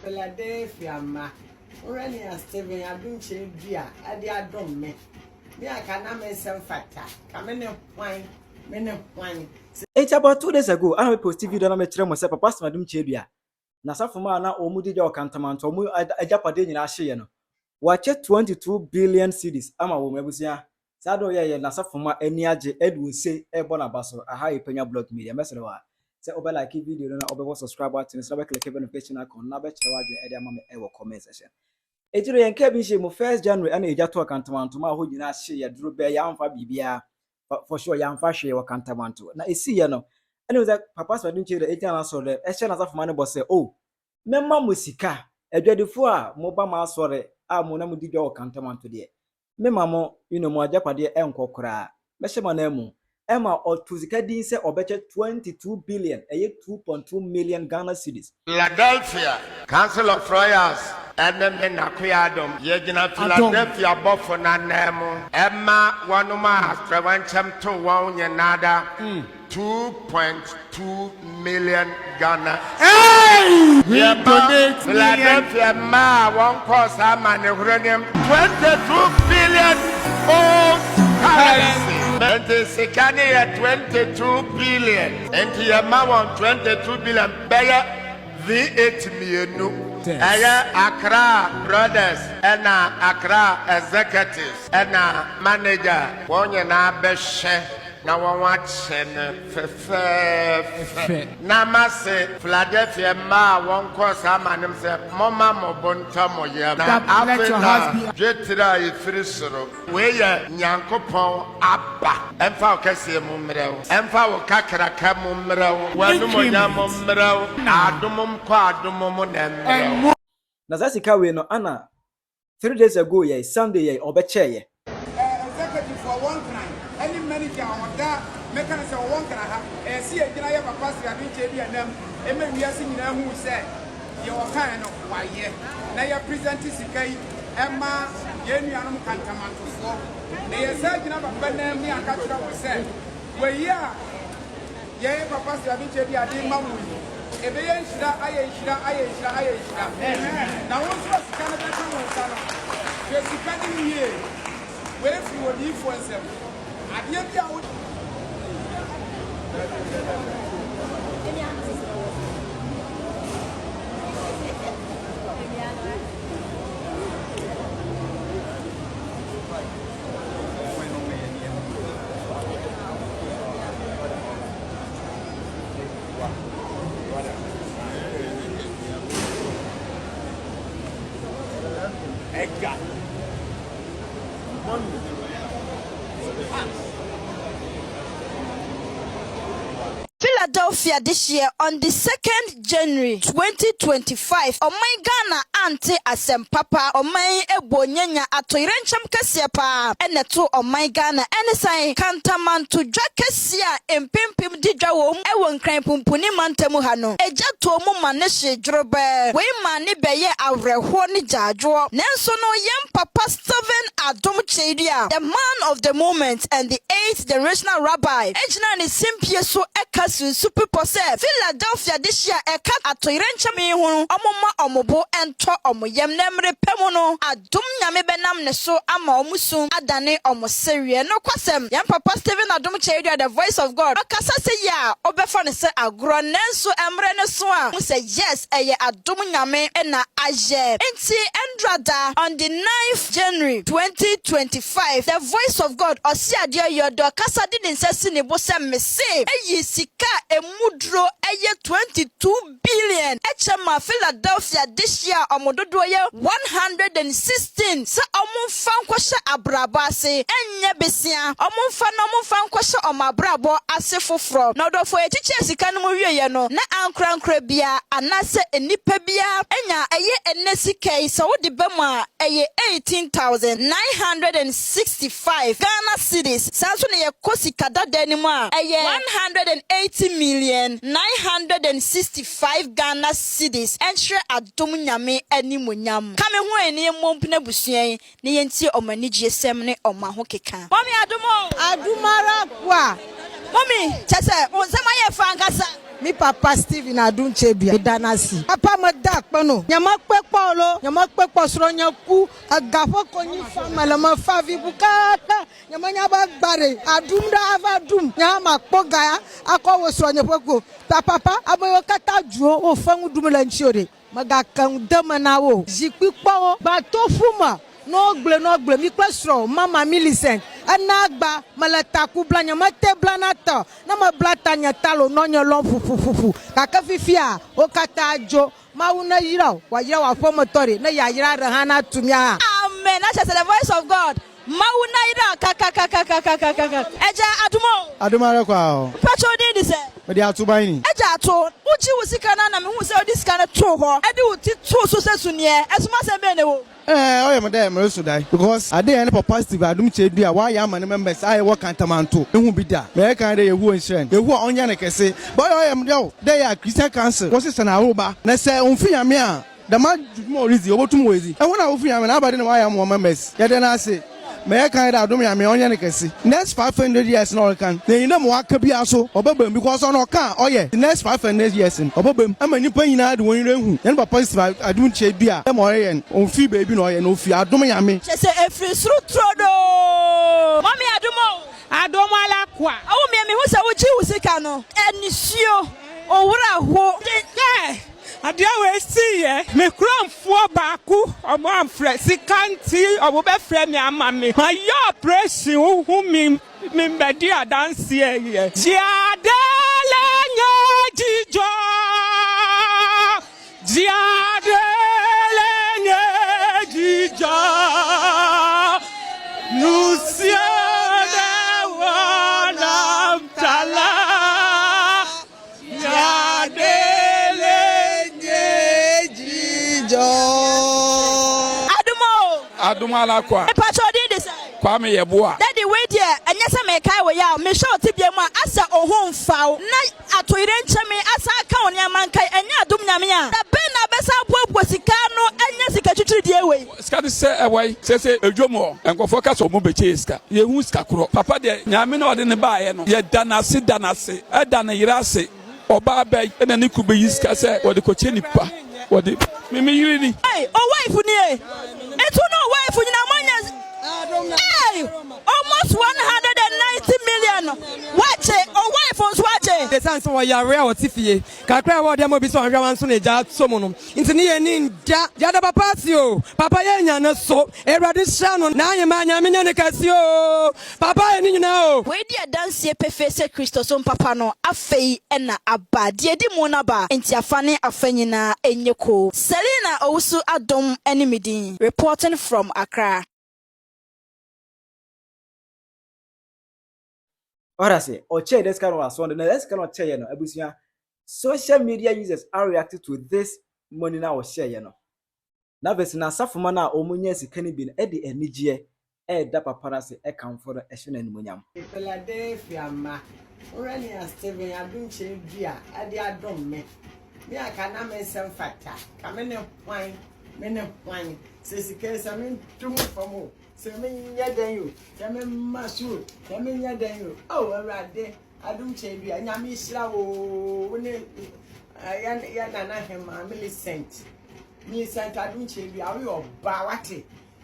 Philadelphia ma. Already Stephen Adom Kyei Duah. Adi adom me. Me akana me sem factor. Kamene wine. Mene wine. It's about 2 days ago. I posted video na me kire mo say Papa Stephen Adom Kyei Duah. Na safuma na omudi je okantamanto omu ajapade nyina hye no. Wache 22 billion cedis ama wo mabusia. Sado ye na safuma ani age edu se ebo na baso aha Penyah blog media mesere wa. Say obe like video na obe subscribe button so be click notification icon na be kire wa dwen e dey ama me e wo comment section. Ejiro yen ka bi hye mo 1st January ana ejato okantamanto ma ho nyina hye ye duro be ya amfa bibia for sure ya amfa hye okantamanto. Na esi ye no ene was Papa Stephen Adom Kyei Duah ejana so le e hye na safuma ne bo say oh memma musika edwadefo a mo ba ma asore a mo na mo di dwa okantamanto de memma mo mo ajapade enkokora me hye ma na mu ema otuzika din se obeche 22 billion 2.2 million Ghana cedis. Philadelphia Council of Royals and Nakuyadom Yegina Philadelphia Bofo na nemu Emma Wanuma Prevention to one another 2.2 million Ghana. Hey! Philadelphia ma one course man 22 billion currency. Bente sekani ya 22 billion. Enti ya ma 22 billion baya V8 mienu. Aya Accra Brothers ena Accra Executives ena manager wonye na beshe na wawache fefe na mase Philadelphia ma won kosa manim se mama mobonta moye na Africa jetira ifirisoro we ye nyankopon aba emfa okase mu mrew emfa wo kakraka mu mrew wanu monya mu mrew adomum kwa adomum na mrew na zasika we no ana 3 days ago ye Sunday ye obeche ye executive for one time any manager on that mechanism one can ha see agina ye Papa Stephen Adom Kyei Duah nam eme wiase nyina hu se ye wo kan no waye na ye present sikai ema ye nuanom kantamantofo na ye sa agina Papa nam mi aka tira wo se we ye Papa Stephen Adom Kyei Duah ade mamu ebe ye nshira aye na won so sika na be kan won sa no ye sika ni ye we fi wo di fo nsem ade bia wo Philadelphia this year on the 2nd January 2025. Omai Ghana ante asem papa omai ebonyanya atoirenchem kese pa eneto omai Ghana enesan kantamanto dwa kese a empempem di dwa wom ewo nkran pumpuni mantemu ha no ejato mu maneshe dwobe we mane beye awreho ne jadwo nenso no yem Papa Stephen Adom Kyei Duah, the man of the moment and the 8th generational rabbi ejina ne simpie so eka super pose Philadelphia this year eka atoirenchame hu omoma omobo ento omoyem nemre pemu no adom nyame benam ne so ama omusun adane omoserie no kwasem yam Papa Stephen Adom Kyei Duah, the voice of God akasa se ya obefa ne se agro nenso emre ne so a mu say yes eye adom nyame na aje enti endrada on the 9th January 2025 the voice of God osiade yodo kasa di nsesi ne bo se mese eyi sika emudro eye 22 billion echema Philadelphia this year omododo ye 116 se omumfa nkwhye abrabo ase enye besia omumfa nkwhye omabrabo ase foforo na odofo echiche sika no wieye no na ankrankra bia anase enipa bia enya eye enesika so wodi bema eye 18,965 Ghana cedis sanso ne ye kosika dadani mu a eye 180,965 Ghana cedis ensure adom nyame animonyam kame ho eni mompna busuan ne yenti omani gsm ne omaho keka mommy adumo adumara kwa mommy chese onsema ye fankasa mi papa Stephen Adom Kyei Duah danasi papa ma da pano nyama pepo lo nyama pepo sro nyaku agafo konyi famala ma favi bukata nyama nyaba gbare adum da ava dum nyama kpoga akowo sro nyapoko papa aboyo kata juo o fangu dum la nchiore maga kan demana wo jikpi po ba to fuma no gble mi kwesro mama Millicent anagba malata ku blanya mate blanata na ma blata nya talo no nya lon fufufufu kaka fifia o kata jo mauna yira wa promotori na ya yira rahana tumia. Amen. That's the voice of God. Mauna yira kaka eja Adumare kwa o pacho di se me di atubani eja to uchi wusika na me hu se odi sika na to ho edi uti to so se sunie esuma se be ne wo oye me dey me so die because ade any papa Stephen Adom Kyei Duah why am na members I work kantamanto ehu bi da me kan dey yewu nshren yewu onya ne kese boy oye me dey ya Christian council wo se na aroba na se onfi yame a da ma mo rizi obotum wezi ehuna ofi yame na abade ne why am members ye dey na ase me kan da Adom yame onya ne kese next 500 years no kan na yin mo aka bi aso obabam because ono kan oye the next 500 years obabam amani panyina de won rehu yen papa Stephen Adom Kyei Duah e mo yen onfi baby no oye no fi Adom yame se se efri sru trodo mami Adom ala kwa awu me hu se uchi wusika no enisio owura ho adia we see ye me kramfo baaku omo amfre sikanti omo be frɛ me ama me my operation hu mi mbedi adanse ye jiadele nyajijo nusia de wanam tala Adumala kwa. Pacho di de se. Kwa me yeboa. Daddy wait here. Anya se me kai we ya. Me show ti bia mu asa ohun fawo. Na atoire nche me asa aka oni amankai anya adum nyame a. Da be na be sa bobo sika no anya sika twitiri die we. Sika de se ewai se edwomo. Enkofo ka so mo be cheska. Ye hu sika kro. Papa de nyame na ode ne baaye no. Ye danase. E dan yirase. Oba be na ne kube yiska se ode ko che nipa. Ode me yiri ni. Hey, o wife ni e. Etu no wife ni na manya. Hey, almost 190 million. Watch it. O wife on watch. The sense wa ya real tifie. Kakra wa dem obi so anhwa wan so na ja somo no. Nti ne ye ni nda. Ja da papa si o. Papa ye nya ne so. Erade hya no na anyema nya me nya ne kasi o. Papa ye ni nyina o. We dia dance pefe se Christo so papa no afei na aba. Die di mu na ba. Nti afane afanyina enyeko. Selina Owusu Adom Enimidin reporting from Accra. Ora say, Oche this kind of was one. Let's kind of share, Abusia. Social media users are reacting to this money now share, Now, there's na safumana omunye sikeni bin edi enijie da papa se come for the and munyam. Philadelphia ma. Already Stephen Adom Kyei Duah ade adom me. Me aka na me sem factor. Ka me ne hwan. Se sika se me tum famo. Se me nya dan yo. Se me masu. Se me nya dan yo. Oh, Awurade Adom Kyei Duah nyame hira wo ne ya na hema Millicent. Millicent Adom Kyei Duah we oba wate.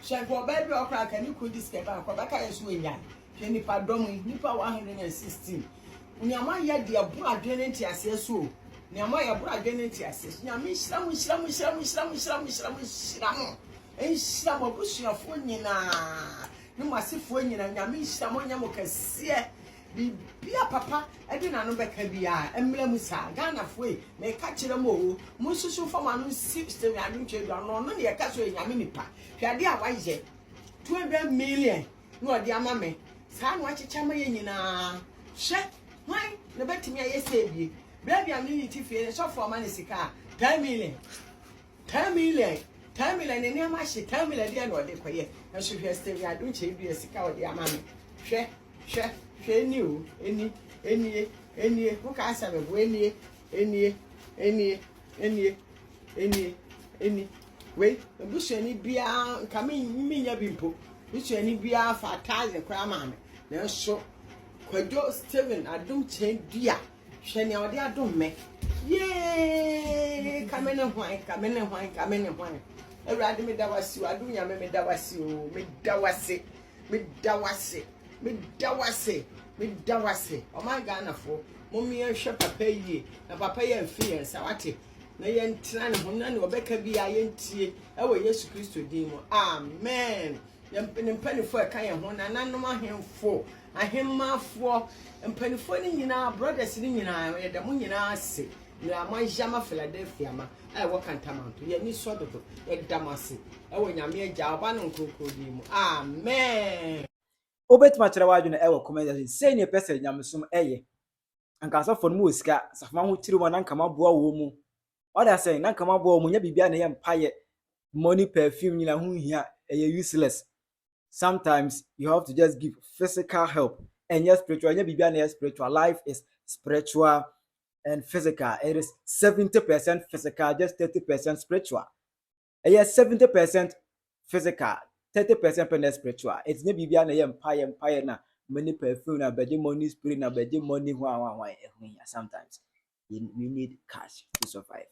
Shanko baby okra ka ni kodi skeba ko baka yesu enya. Hwe nipa dom nipa 116. Nyama ya de abu adwene ntiase so. Nyama ya abu adwene ntiase. Nyame hira mu. Enhira mo busuafo nyina. Ni masifo nyina nyame hira mo nyamo kase. Bibia papa edi na no beka bia emle musa Ghana foi me ka kire mo mu susu fama no Stephen Adom Kyei Duah no no ye ka so nyame nipa. Hwade a waje 200 million no odi ama me. Sa no achicha ma ye nyina. Hwe hwan na betimi aye sebie. Bra bia me yiti fie so for ma ne sika 10 million. 10 million ne ne ma hye 10 million dia no odi koye. Na so hwe Stephen Adom Kyei Duah sika odi ama me. Hwe eni who can say me eni we bushani bia kame minya bimpo bushani bia for 1000 kwa ma me na so kwadwo Stephen Adom Kyei Duah hwe ne odi adom me ye kamene hwan Ewurade me da wasi o adu nyame me da wasi o me da wasi o my Ghana fo mommy hwe papa yie na papa ye mfi yen sa wate na ye ntra ne ho na ne obeka bi a ye ntie ewo Yesu Kristo din mu amen ye mpanifo eka ye ho na nanom ahemfo ahemmafo mpanifo ni nyina brothers ni nyina ye da mu nyina ase na manjama Philadelphia ma wo kantamanto ye ni sododo ye damase ewo nyame agya oba no nkrokro din mu amen. Obetima chere waju na ewo comment say ne pese nyamesum eye anka asafo no mu osika safama ho tiri mo na nkama boa wo mu oda say na nkama boa wo mu nya bibia na ye mpaye money perfume nyina ho hia eye useless. Sometimes you have to just give physical help and yes spiritual nya bibia na spiritual. Life is spiritual and physical. It is 70% physical, just 30% spiritual. Yes, 70% physical, 30% spiritual. It's not be an empire na money perfume na bedi money spirit na bedi money sometimes you need cash to survive.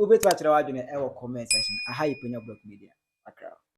Ube to watch the comment section. I hide Penyah Block Media.